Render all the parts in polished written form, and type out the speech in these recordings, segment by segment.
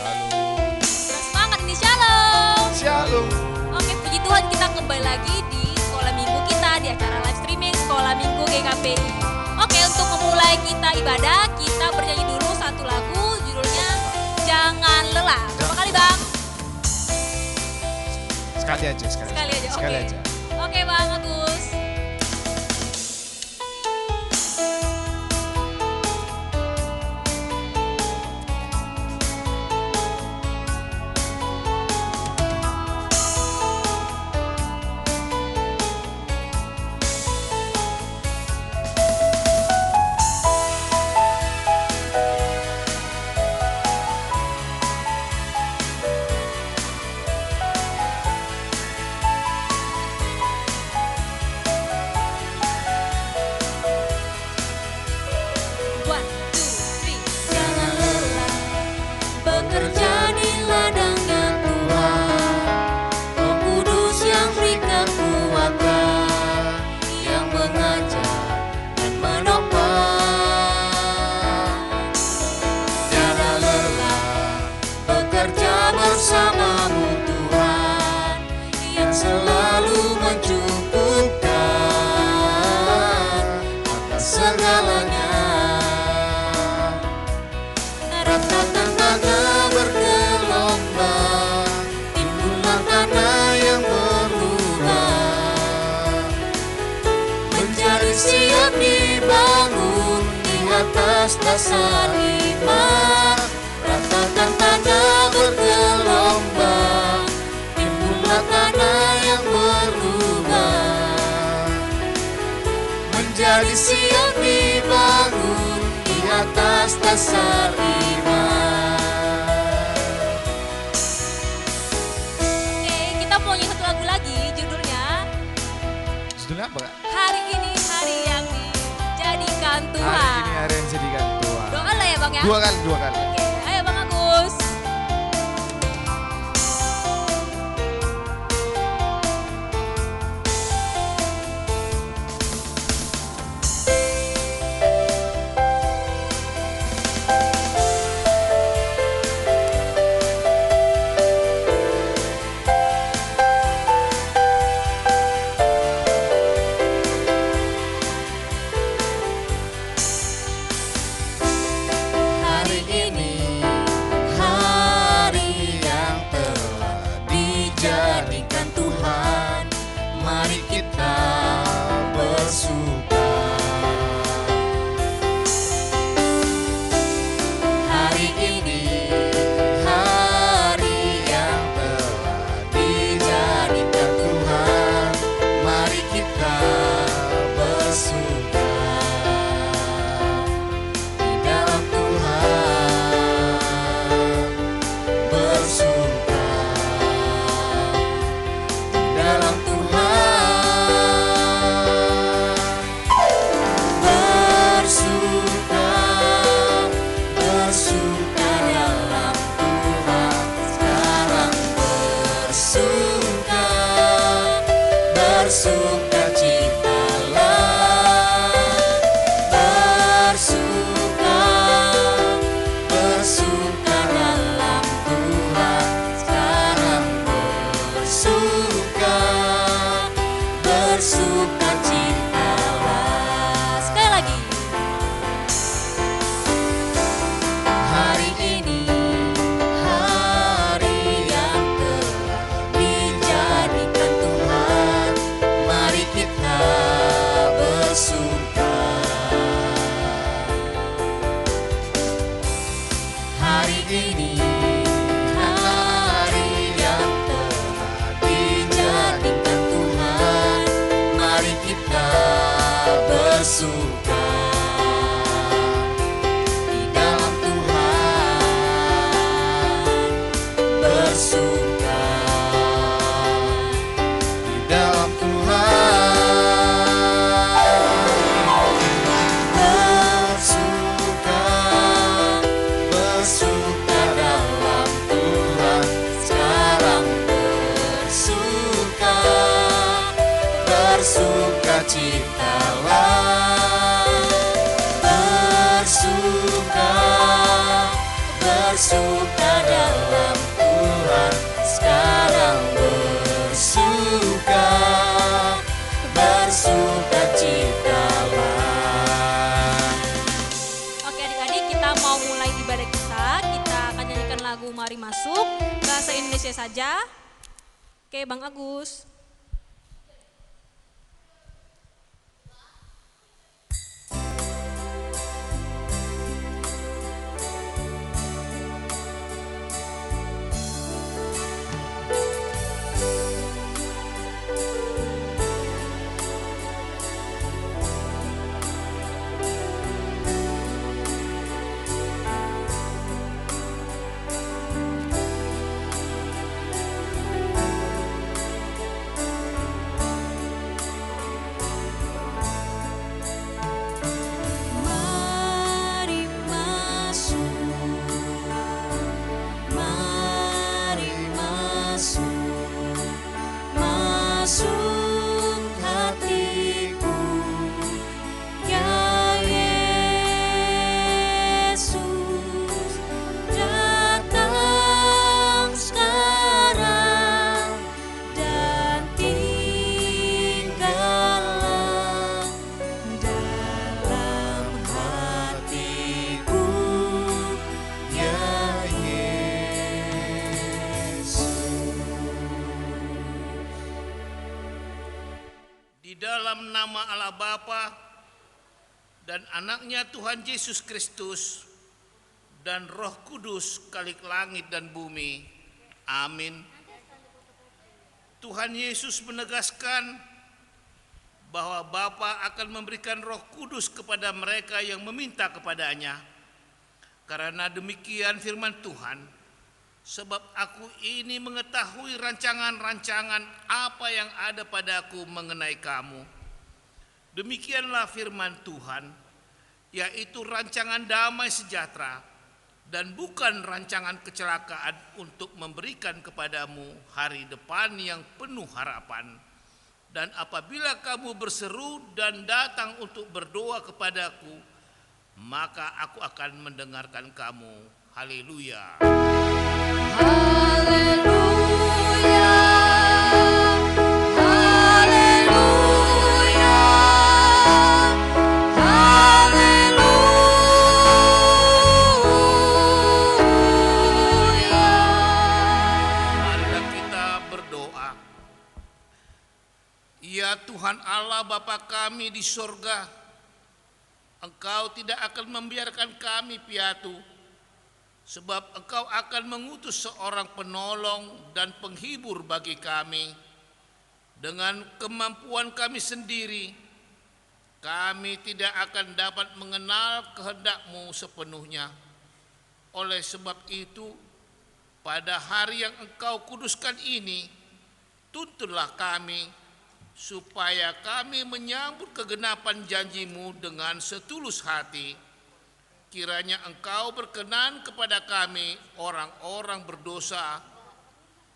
Shalom. Semangat ini shalom. Shalom. Oke, puji Tuhan kita kembali lagi di sekolah minggu kita di acara live streaming sekolah minggu GKPI. Oke, untuk memulai kita ibadah, kita bernyanyi dulu satu lagu judulnya Jangan Lelah. Berapa kali Bang? Sekali aja. Sekali aja. Sekali Oke. aja. Oke Bang Agus. One, two, three. Jangan lelah bekerja di ladangnya Tuhan. Roh Kudus yang beri kekuatan, yang mengajar dan menopang. Jangan lelah bekerja bersamamu Tuhan, yang selalu mencukupkan atas segalanya. Ratakan tanah bergelombang, timbulan tanah yang berulang, menjadi siap dibangun di atas dasar iman. Ratakan tanah bergelombang, timbulan tanah yang berulang, menjadi siap dibangun di atas dasar iman. Oke, kita mau nyanyi satu lagu lagi, judulnya Judulnya apa Kak? Hari Ini Hari Yang Dijadikan Hari Tuhan. ini hari yang jadikan Tuhan. Doa lah ya Bang ya. Dua kali. Oke, ayo Bang Agus. Hari ini hari yang telah dijadikan Tuhan, mari kita bersuka. Hari ini hari yang telah dijadikan Tuhan, mari kita bersuka di dalam Tuhan, bersuka di dalam Tuhan, bersuka, bersuka dalam Tuhan, sekarang bersuka, bersuka citalah, bersuka, bersuka dalam Tuhan, sekarang bersuka, bersuka citalah. Sekali lagi. Hari ini hari yang telah dijadikan Tuhan, mari kita bersuka. Hari ini hari yang telah dijadikan Tuhan, mari kita bersuka di dalam Tuhan, bersuka di dalam Tuhan, bersuka, bersuka dalam Tuhan, sekarang bersuka, bersuka citalah, bersuka, bersuka dalam lagu Mari Masuk, bahasa Indonesia saja. Oke, Bang Agus. Dalam nama Allah Bapa dan anaknya Tuhan Yesus Kristus dan Roh Kudus Khalik langit dan bumi. Amin. Tuhan Yesus menegaskan bahwa Bapa akan memberikan Roh Kudus kepada mereka yang meminta kepadanya. Karena demikian firman Tuhan, sebab aku ini mengetahui rancangan-rancangan apa yang ada padaku mengenai kamu. Demikianlah firman Tuhan, yaitu rancangan damai sejahtera dan bukan rancangan kecelakaan, untuk memberikan kepadamu hari depan yang penuh harapan. Dan apabila kamu berseru dan datang untuk berdoa kepadaku, maka aku akan mendengarkan kamu. Haleluya. Haleluya, haleluya, haleluya. Marilah kita berdoa. Ya Tuhan Allah Bapa kami di sorga, Engkau tidak akan membiarkan kami piatu, sebab Engkau akan mengutus seorang penolong dan penghibur bagi kami. Dengan kemampuan kami sendiri, kami tidak akan dapat mengenal kehendak-Mu sepenuhnya. Oleh sebab itu, pada hari yang Engkau kuduskan ini, tuntunlah kami, supaya kami menyambut kegenapan janji-Mu dengan setulus hati. Kiranya Engkau berkenan kepada kami, orang-orang berdosa.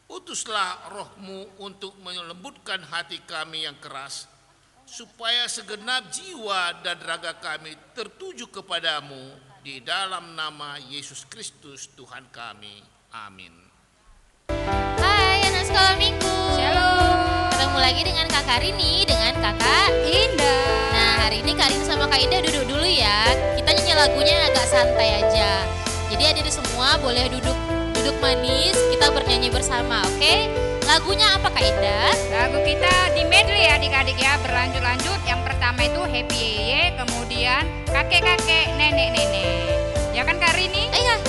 Utuslah Roh-Mu untuk melembutkan hati kami yang keras, supaya segenap jiwa dan raga kami tertuju kepadamu. Di dalam nama Yesus Kristus Tuhan kami. Amin. Hai anak sekolah minggu. Shalom. Ketemu lagi dengan Kakak Rini dengan Kakak Indah. Nah, hari ini Kak Rini sama Kak Indah duduk dulu ya. Kita nyanyi lagunya agak santai aja. Jadi adik semua boleh duduk manis, kita bernyanyi bersama, oke? Lagunya apa Kak Indah? Lagu kita di medley ya adik-adik ya, berlanjut-lanjut. Yang pertama itu Happy Yeye, kemudian Kakek-kakek, Nenek-nenek. Ya kan Kak Rini? Ayo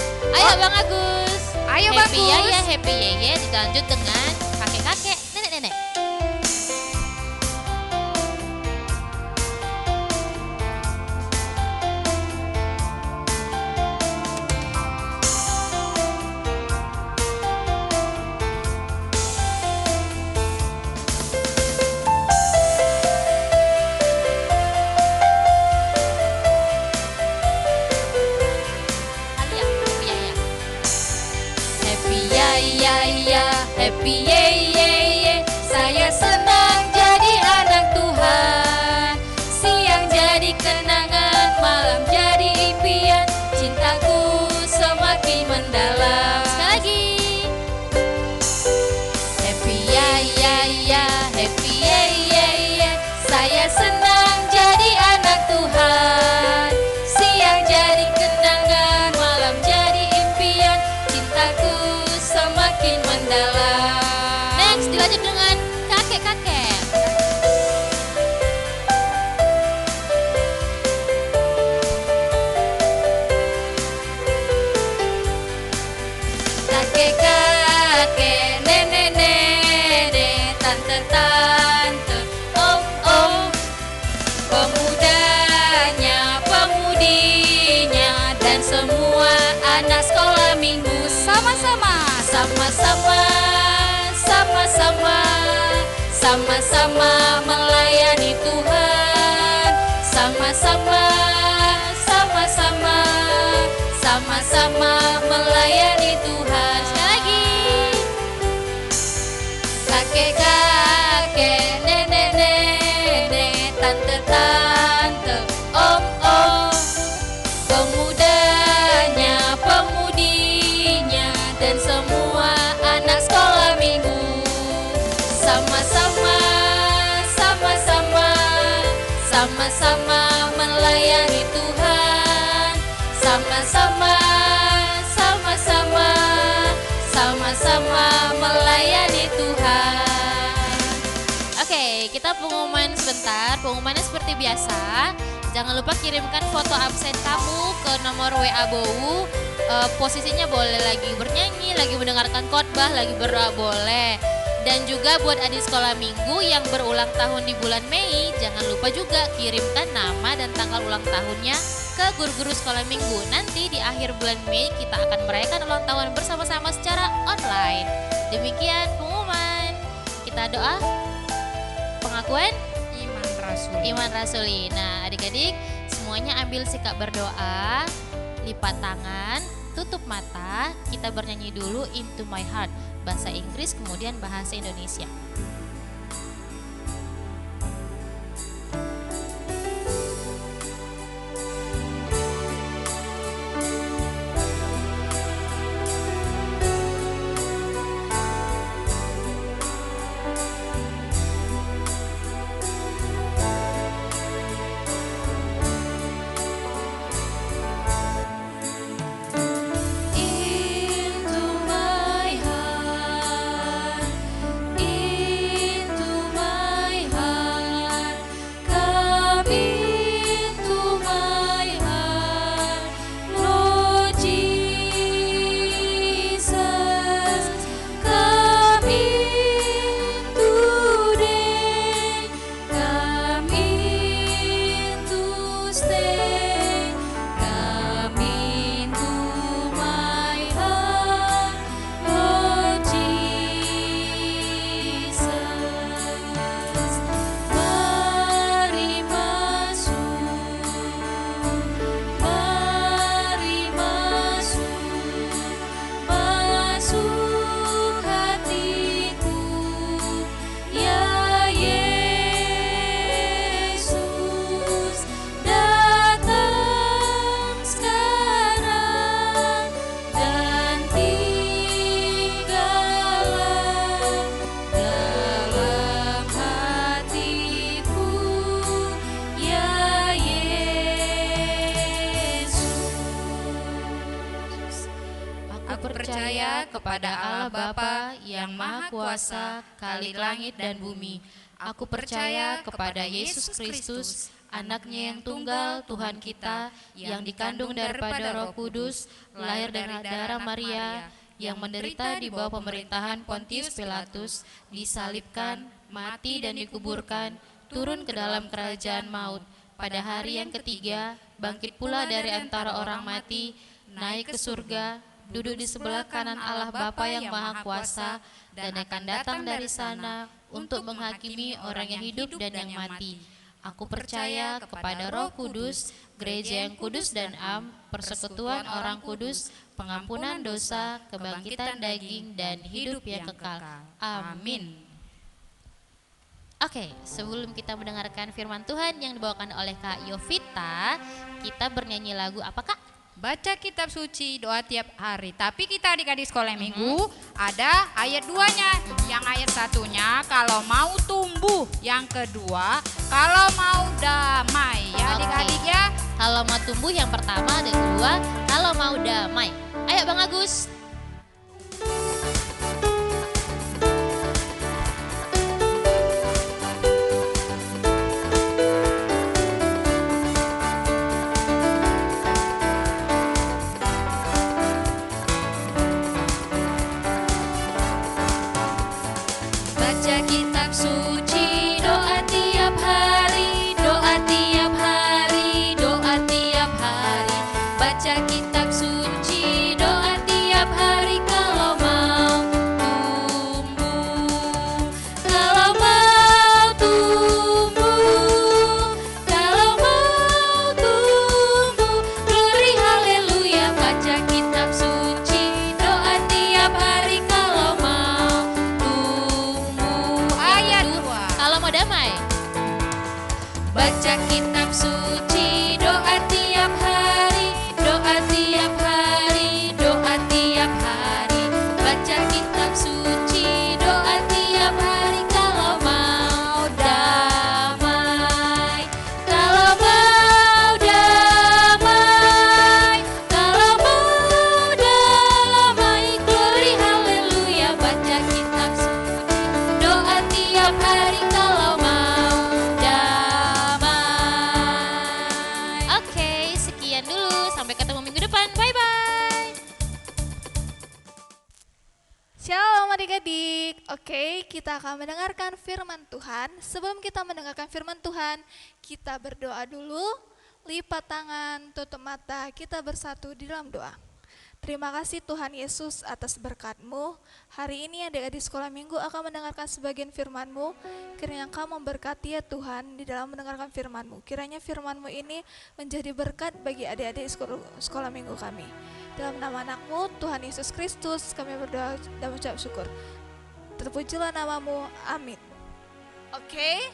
Bang Agus. Ayo Happy Bagus. Yaya, Happy Yeye dilanjut dengan kakek-kakek, nenek-nenek. Happy ye ye ye, saya senang jadi anak Tuhan. Siang jadi kenangan, malam jadi impian, cintaku semakin mendalam. Sekali lagi. Happy ya ya ya, happy ye ye ye, saya senang jadi anak Tuhan. Siang jadi kenangan, malam jadi impian, cintaku dalam. Next, dilanjut dengan kakek-kakek. Kakek-kakek, nenek-nenek, tante-tante, om-om, pemudanya, pemudinya, dan semua anak sekolah minggu sama-sama, sama-sama, sama-sama, sama-sama melayani Tuhan, sama-sama, sama-sama, sama-sama melayani Tuhan. Sekali lagi. Kakek-kakek, nenek-nenek, tante-tante, om-om, pemudanya, pemudinya, dan semua anak sekolah minggu. Sama-sama, sama-sama, sama-sama melayani Tuhan. Sama-sama, sama-sama, sama-sama melayani Tuhan. Oke, kita pengumuman sebentar. Pengumumannya seperti biasa. Jangan lupa kirimkan foto absen kamu ke nomor WA Bowu. Posisinya boleh lagi bernyanyi, lagi mendengarkan khotbah, lagi berdoa boleh. Dan juga buat adik sekolah minggu yang berulang tahun di bulan Mei, jangan lupa juga kirimkan nama dan tanggal ulang tahunnya ke guru-guru sekolah minggu. Nanti di akhir bulan Mei kita akan merayakan ulang tahun bersama-sama secara online. Demikian pengumuman. Kita doa pengakuan Iman Rasuli. Nah, adik-adik semuanya ambil sikap berdoa, lipat tangan, tutup mata, kita bernyanyi dulu Into My Heart, bahasa Inggris kemudian bahasa Indonesia. Into my heart, into my heart, come into my heart, Lord Jesus, come in today, come in to stay, come into my heart, Lord Jesus. Mari masuk, masuk hatiku, ya Yesus, datang sekarang dan tinggallah dalam hatiku, ya Yesus. Aku percaya kepada Allah Bapa yang Maha Kuasa, Khalik langit dan bumi. Aku percaya kepada Yesus Kristus, anaknya yang tunggal Tuhan kita, yang dikandung daripada Roh Kudus, lahir dari darah Maria, yang menderita di bawah pemerintahan Pontius Pilatus, disalibkan, mati dan dikuburkan, turun ke dalam kerajaan maut. Pada hari yang ketiga, bangkit pula dari antara orang mati, naik ke surga, duduk di sebelah kanan Allah Bapa yang Maha Kuasa, dan akan datang dari sana untuk menghakimi orang yang hidup dan yang mati. Aku percaya kepada Roh Kudus, gereja yang kudus dan am, persekutuan orang kudus, pengampunan dosa, kebangkitan daging, dan hidup yang kekal. Amin. Oke, sebelum kita mendengarkan firman Tuhan yang dibawakan oleh Kak Yovita, kita bernyanyi lagu apa Kak? Baca kitab suci, doa tiap hari. Tapi kita adik-adik sekolah minggu ada ayat 2-nya. Yang ayat 1-nya kalau mau tumbuh, yang kedua kalau mau damai. Ya adik-adik ya. Kalau mau tumbuh yang pertama, ada kedua, kalau mau damai. Ayo Bang Agus. baca kitab suci, doa tiap hari, doa tiap hari, doa tiap hari. Baca kitab suci, doa tiap hari kalau mau damai. Kalau mau damai, kalau mau damai, glory haleluya. Baca kitab suci, doa tiap hari kalau mau damai. Oke, sekian dulu. Sampai ketemu minggu depan. Bye-bye. Shalom adik-adik. Oke, kita akan mendengarkan firman Tuhan. Sebelum kita mendengarkan firman Tuhan, kita berdoa dulu. Lipat tangan, tutup mata, kita bersatu di dalam doa. Terima kasih Tuhan Yesus atas berkat-Mu. Hari ini adik-adik sekolah minggu akan mendengarkan sebagian firman-Mu. Kiranya Engkau memberkati ya Tuhan di dalam mendengarkan firman-Mu. Kiranya firman-Mu ini menjadi berkat bagi adik-adik sekolah minggu kami. Dalam nama anak-Mu, Tuhan Yesus Kristus, kami berdoa dan mengucap syukur. Terpujilah nama-Mu, amin. Oke,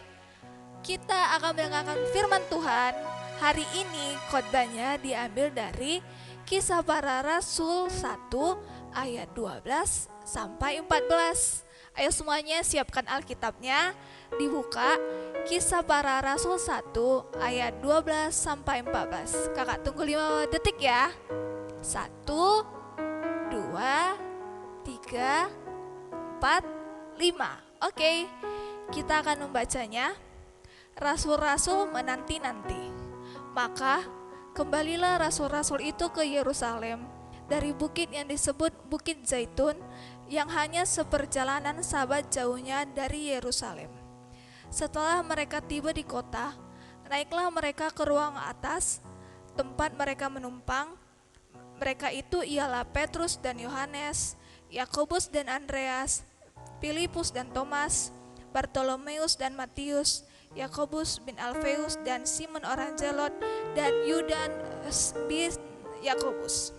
kita akan mendengarkan firman Tuhan. Hari ini khotbahnya diambil dari Kisah Para Rasul 1 ayat 12 sampai 14. Ayo semuanya siapkan Alkitabnya, dibuka Kisah Para Rasul 1 ayat 12 sampai 14. Kakak tunggu 5 detik ya. 1, 2, 3, 4, 5. Oke, kita akan membacanya. Rasul-rasul menanti-nanti. Maka kembalilah rasul-rasul itu ke Yerusalem dari bukit yang disebut Bukit Zaitun, yang hanya seperjalanan sabat jauhnya dari Yerusalem. Setelah mereka tiba di kota, naiklah mereka ke ruang atas, tempat mereka menumpang. Mereka itu ialah Petrus dan Yohanes, Yakobus dan Andreas, Filipus dan Thomas, Bartolomeus dan Matius, Yakobus bin Alfeus dan Simon orang Zelot, dan Yudas bin Yakobus.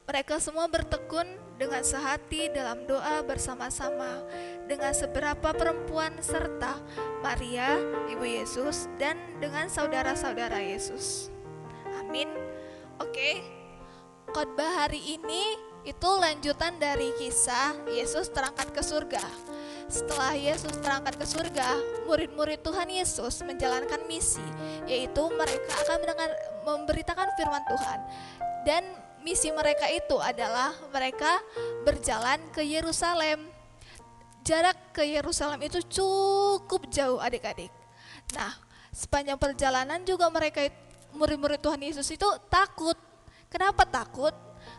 Mereka semua bertekun dengan sehati dalam doa bersama-sama dengan seberapa perempuan serta Maria, ibu Yesus, dan dengan saudara-saudara Yesus. Amin. Oke, khotbah hari ini itu lanjutan dari kisah Yesus terangkat ke surga. Setelah Yesus terangkat ke surga, murid-murid Tuhan Yesus menjalankan misi, yaitu mereka akan memberitakan firman Tuhan. Dan misi mereka itu adalah mereka berjalan ke Yerusalem. Jarak ke Yerusalem itu cukup jauh adik-adik. Nah, sepanjang perjalanan juga mereka murid-murid Tuhan Yesus itu takut. Kenapa takut?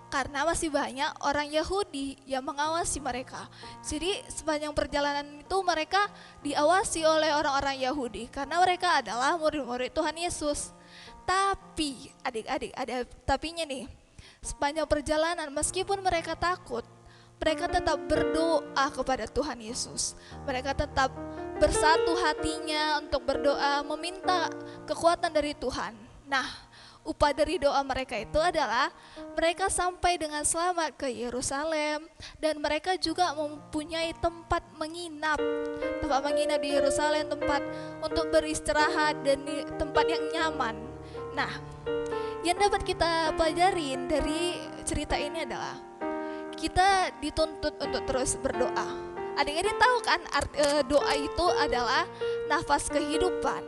Karena masih banyak orang Yahudi yang mengawasi mereka. Jadi sepanjang perjalanan itu mereka diawasi oleh orang-orang Yahudi karena mereka adalah murid-murid Tuhan Yesus. Tapi adik-adik ada tapinya nih. Sepanjang perjalanan meskipun mereka takut, mereka tetap berdoa kepada Tuhan Yesus. Mereka tetap bersatu hatinya untuk berdoa meminta kekuatan dari Tuhan. Nah, upah dari doa mereka itu adalah mereka sampai dengan selamat ke Yerusalem, dan mereka juga mempunyai tempat menginap. Tempat menginap di Yerusalem, tempat untuk beristirahat dan tempat yang nyaman. Nah, yang dapat kita pelajarin dari cerita ini adalah kita dituntut untuk terus berdoa. Adik-adik tahu kan doa itu adalah nafas kehidupan.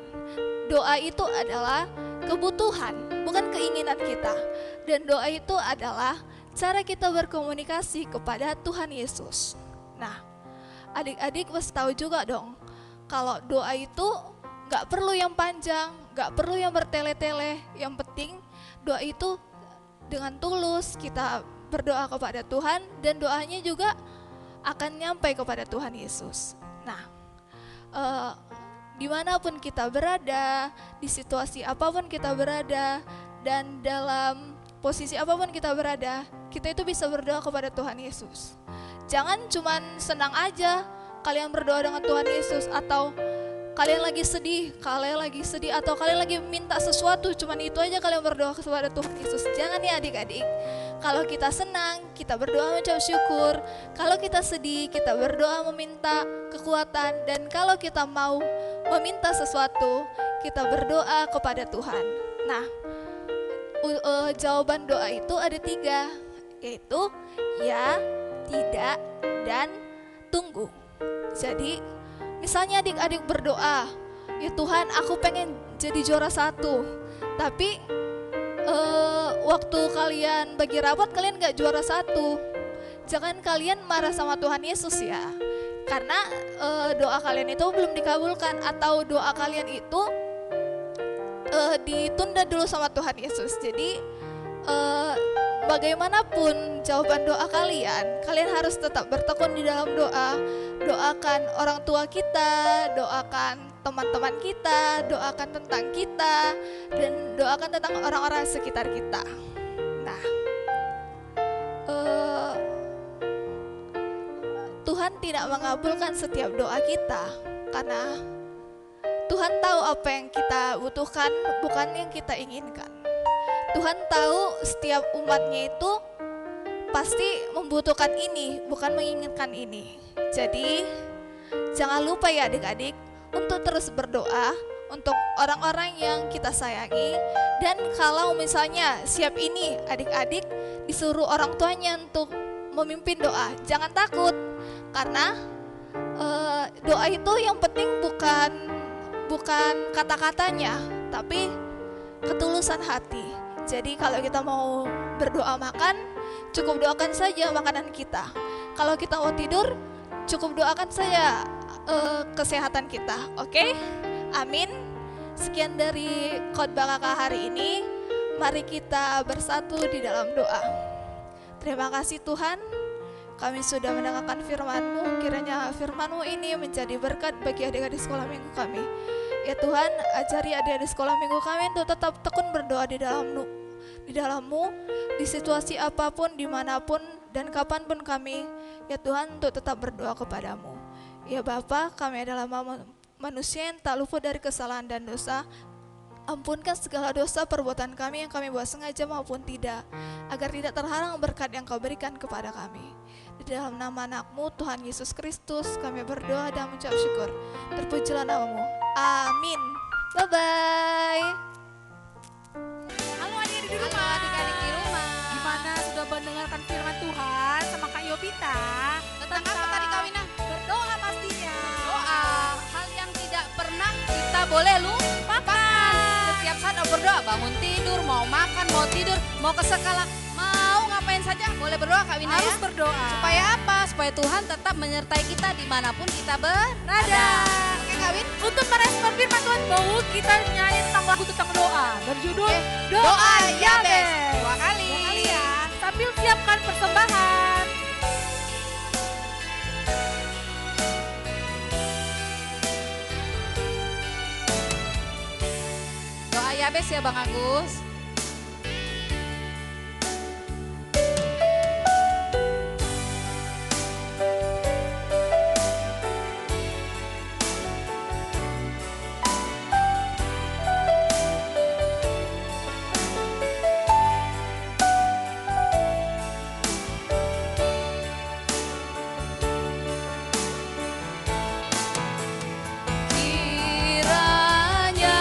Doa itu adalah kebutuhan, bukan keinginan kita. Dan doa itu adalah cara kita berkomunikasi kepada Tuhan Yesus. Nah, adik-adik pasti tahu juga dong, kalau doa itu gak perlu yang panjang, gak perlu yang bertele-tele. Yang penting doa itu dengan tulus kita berdoa kepada Tuhan, dan doanya juga akan nyampai kepada Tuhan Yesus. Nah, dimanapun kita berada, di situasi apapun kita berada, dan dalam posisi apapun kita berada, kita itu bisa berdoa kepada Tuhan Yesus. Jangan cuman senang aja kalian berdoa dengan Tuhan Yesus, atau kalian lagi sedih atau kalian lagi minta sesuatu, cuman itu aja kalian berdoa kepada Tuhan Yesus. Jangan ya adik-adik. Kalau kita senang, kita berdoa mengucap syukur. Kalau kita sedih, kita berdoa meminta kekuatan. Dan kalau kita mau meminta sesuatu, kita berdoa kepada Tuhan. Nah, jawaban doa itu ada 3, yaitu ya, tidak, dan tunggu. Jadi misalnya adik-adik berdoa, ya Tuhan aku pengen jadi juara 1, tapi waktu kalian bagi rapot kalian gak juara 1, jangan kalian marah sama Tuhan Yesus ya, karena doa kalian itu belum dikabulkan, atau doa kalian itu ditunda dulu sama Tuhan Yesus. Jadi bagaimanapun jawaban doa kalian harus tetap bertekun di dalam doa. Doakan orang tua kita, doakan teman-teman kita, doakan tentang kita, dan doakan tentang orang-orang sekitar kita. Nah, Tuhan tidak mengabulkan setiap doa kita, karena Tuhan tahu apa yang kita butuhkan, bukan yang kita inginkan. Tuhan tahu setiap umatnya itu pasti membutuhkan ini, bukan menginginkan ini. Jadi jangan lupa ya adik-adik untuk terus berdoa untuk orang-orang yang kita sayangi. Dan kalau misalnya siap ini adik-adik disuruh orang tuanya untuk memimpin doa, jangan takut, karena doa itu yang penting bukan kata-katanya, tapi ketulusan hati. Jadi kalau kita mau berdoa makan, cukup doakan saja makanan kita. Kalau kita mau tidur, cukup doakan saja kesehatan kita. Oke? Amin. Sekian dari khotbah kakak hari ini. Mari kita bersatu di dalam doa. Terima kasih Tuhan, kami sudah mendengarkan firman-Mu. Kiranya firman-Mu ini menjadi berkat bagi adik-adik sekolah minggu kami. Ya Tuhan, ajari adik-adik sekolah minggu kami untuk tetap tekun berdoa di dalam-Mu, di situasi apapun, dimanapun, dan kapanpun kami, ya Tuhan, untuk tetap berdoa kepadamu. Ya Bapa, kami adalah manusia yang tak luput dari kesalahan dan dosa. Ampunkan segala dosa perbuatan kami yang kami buat sengaja maupun tidak, agar tidak terhalang berkat yang Kau berikan kepada kami. Di dalam nama anak-Mu, Tuhan Yesus Kristus, kami berdoa dan mengucap syukur. Terpujilah nama-Mu. Amin. Bye-bye. Halo adik-adik di rumah. Halo adik-adik di rumah. Gimana sudah mendengarkan firman Tuhan sama Kak Yovita? Tentang apa tadi Kak Wina? Berdoa pastinya. Doa, hal yang tidak pernah kita boleh lupakan. Setiap saat berdoa, bangun tidur, mau makan, mau tidur, mau ke sekolah, mau ngapain saja boleh berdoa Kak Wina Harus ya? berdoa. Supaya apa? Supaya Tuhan tetap menyertai kita dimanapun kita berada. Oke Kak Win? Untuk merespon firman Tuhan, mau kita nyanyi tentang lagu tentang doa berjudul Doa Yabes. 2 kali. 2 kali ya. Sambil siapkan persembahan. Doa Yabes ya Bang Agus. Kiranya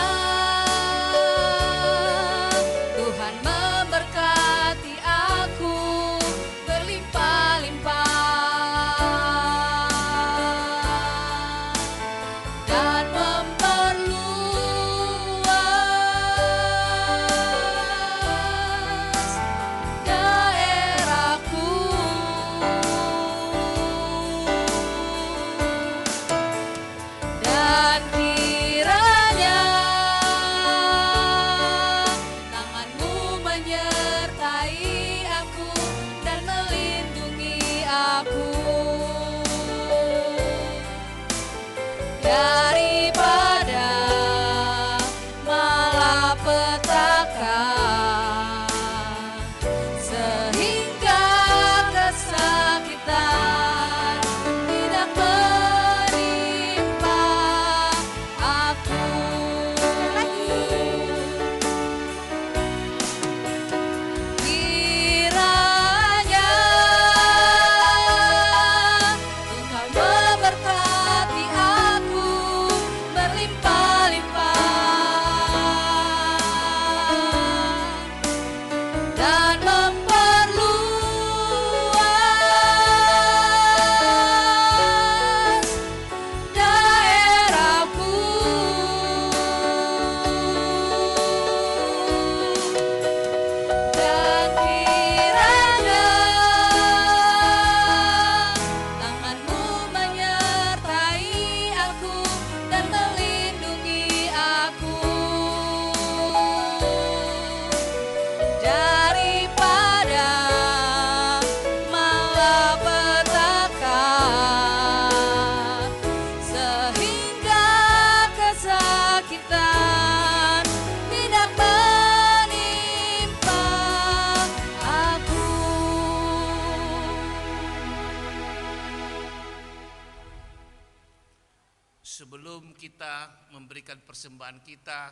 Sebelum kita memberikan persembahan kita,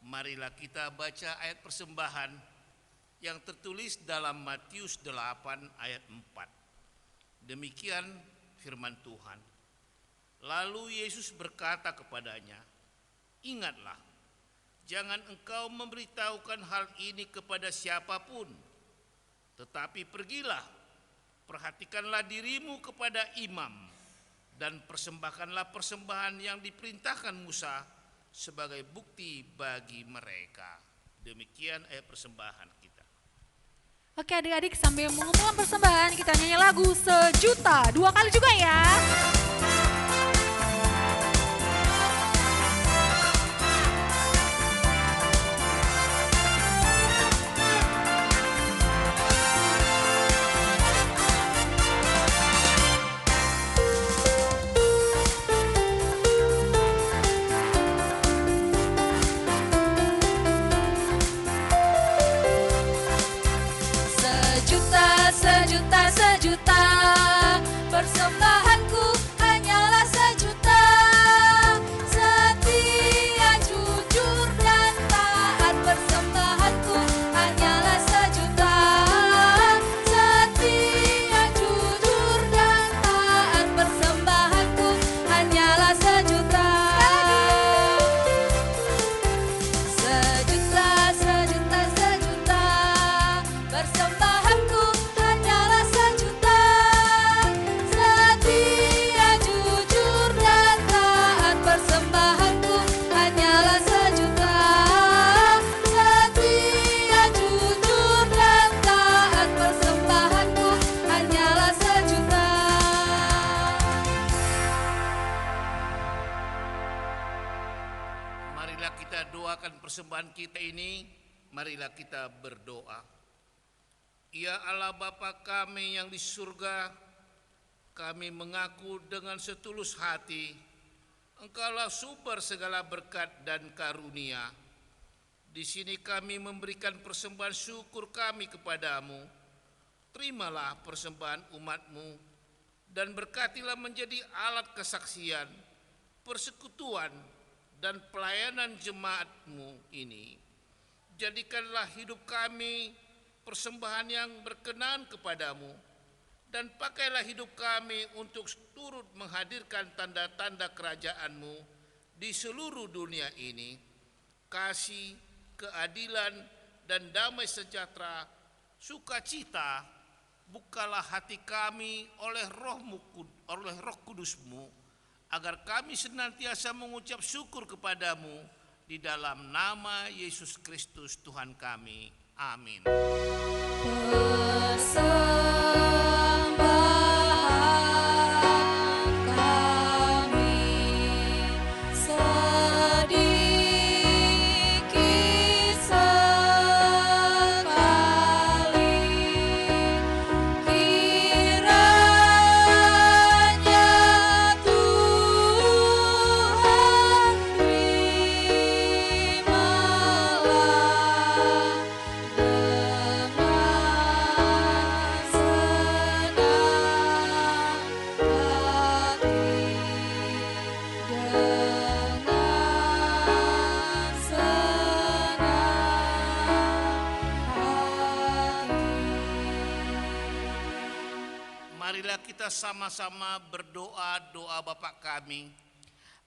marilah kita baca ayat persembahan yang tertulis dalam Matius 8 ayat 4. Demikian firman Tuhan. Lalu Yesus berkata kepadanya, "Ingatlah, jangan engkau memberitahukan hal ini kepada siapapun, tetapi pergilah, perhatikanlah dirimu kepada imam, dan persembahkanlah persembahan yang diperintahkan Musa sebagai bukti bagi mereka." Demikian ayat persembahan kita. Oke adik-adik, sambil mengumpulkan persembahan kita nyanyi lagu Sejuta 2 kali juga ya. Sejuta, sejuta, persembahanku hanyalah sejuta. Setia, jujur, dan taat, persembahanku hanyalah sejuta. Setia, jujur, dan taat, persembahanku hanyalah sejuta. Sejuta, sejuta, sejuta, persembahanku hanyalah sejuta. Setia, jujur, dan taat, persembahanku hanyalah sejuta. Setia, jujur, dan taat, persembahanku hanyalah sejuta. Marilah kita doakan persembahan kita ini. Marilah kita berdoa. Ya Allah Bapa kami yang di surga, kami mengaku dengan setulus hati, Engkaulah sumber segala berkat dan karunia. Di sini kami memberikan persembahan syukur kami kepadamu. Terimalah persembahan umat-Mu dan berkatilah menjadi alat kesaksian, persekutuan, dan pelayanan jemaat-Mu ini. Jadikanlah hidup kami persembahan yang berkenan kepadamu, dan pakailah hidup kami untuk turut menghadirkan tanda-tanda kerajaan-Mu di seluruh dunia ini. Kasih, keadilan, dan damai sejahtera, sukacita, bukalah hati kami oleh Roh Kudus-Mu, agar kami senantiasa mengucap syukur kepadamu di dalam nama Yesus Kristus Tuhan kami. Amin. Persembahan kami sedikit sekali, kiranya Tuhan terimalah dengan senang hati, dengan senang hati. Marilah kita sama-sama berdoa doa Bapa kami.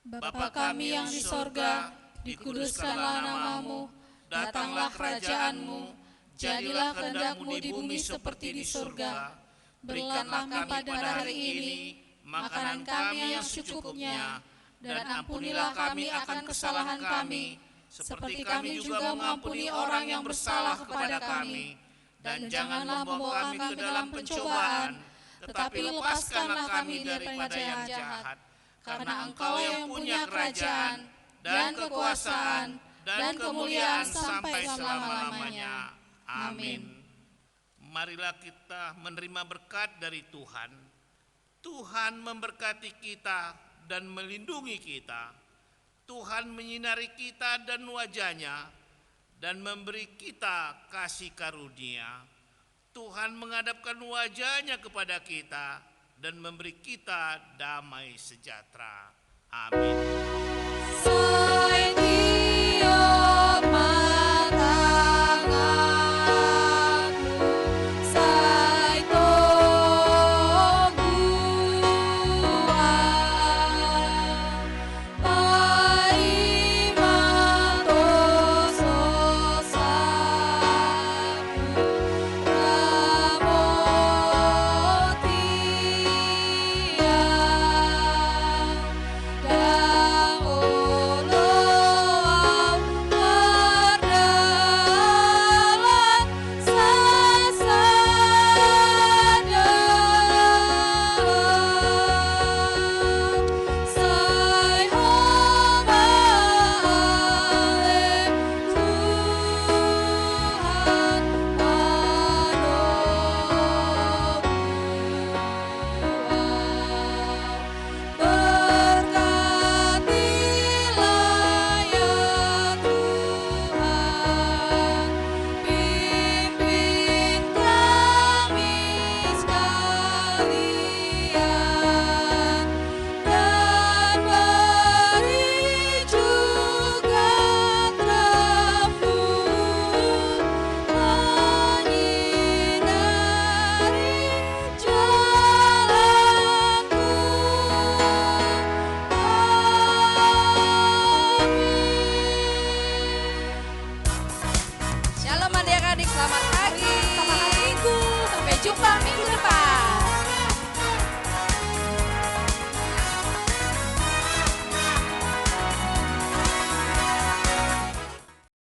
Bapa kami yang di sorga, dikuduskanlah namamu, datanglah kerajaan-Mu, jadilah kehendak-Mu di bumi seperti di surga. Berikanlah kami pada hari ini makanan kami yang secukupnya, dan ampunilah kami akan kesalahan kami, seperti kami juga mengampuni orang yang bersalah kepada kami. Dan janganlah membawa kami ke dalam pencobaan, tetapi lepaskanlah kami daripada yang jahat. Karena Engkau yang punya kerajaan, dan kekuasaan, dan kemuliaan sampai selama-lamanya. Amin. Marilah kita menerima berkat dari Tuhan. Tuhan memberkati kita dan melindungi kita. Tuhan menyinari kita dan wajah-Nya, dan memberi kita kasih karunia. Tuhan menghadapkan wajah-Nya kepada kita dan memberi kita damai sejahtera. Amin. Sai tiup matanganku, sai tongguan, pai matoso saku, ramotian, dang olo au perdalan sasadalan, sai homale Tuhan panobuan. Berkatilah ya Tuhan, pimpin kami sekalian, dan beri juga terangmu menyinari jalanku. Shalom adik-adik, selamat pagi. Selamat minggu. Sampai jumpa minggu depan.